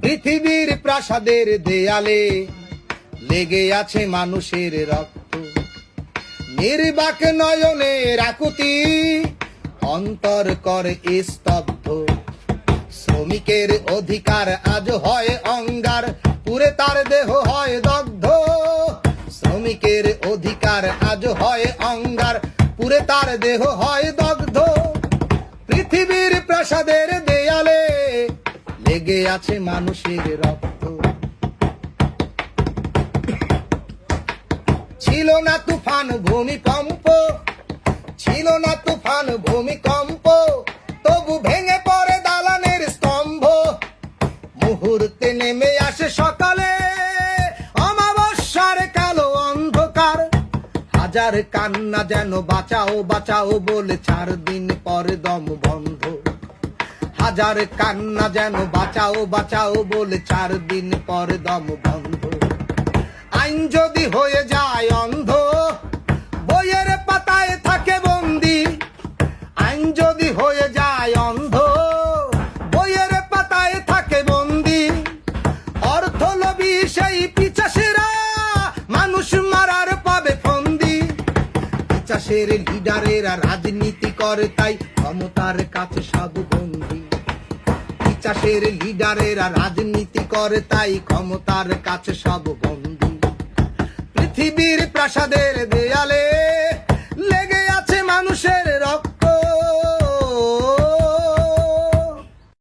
পৃথিবীর প্রাসাদের দেয়ালে লেগে আছে মানুষের রক্ত, নির্বাক নয়নের আকুতি অন্তর করে স্তব্ধ। শ্রমিকের অধিকার আজ হয় অঙ্গার, পুরে তার দেহ হয় দগ্ধ। শ্রমিকের অধিকার আজ হয় অঙ্গার, পুরে তার দেহ হয় দগ্ধ। পৃথিবীর প্রাসাদের দেয়ালে লেগে আছে মানুষের রক্ত। ছিল না তুফান ভূমিকম্প, ছিল না তুফান ভূমিকম্প, তবু ভেঙে পড়ে দালানের স্তম্ভ। মুহূর্তে নেমে আসে সকালে অমাবস্যার কালো অন্ধকার। হাজার কান্না যেন বাঁচাও বাঁচাও বলে 4 দিন পরে দম বন্ধ। হাজার কান্না যেন বাঁচাও বাঁচাও বলে 4 দিন পরে দম বন্ধ। আইন যদি হয়ে যায় অন্ধ, বইয়ের পাতায় থাকে বন্দি। আইন যদি হয়ে যায় অন্ধ, বইয়ের পাতায় থাকে বন্দি। অর্থলোভী সেই পিচাসেরা মানুষ মারার পাবে ফন্দি। পিচাসের লিডারেরা রাজনীতি করে তাই ক্ষমতার কাছে সব বন্দী। পিচাসের লিডারেরা রাজনীতি করে তাই ক্ষমতার কাছে সব বন্দী। পৃথিবীর প্রাসাদের দেয়ালে লেগে আছে মানুষের রক্ত।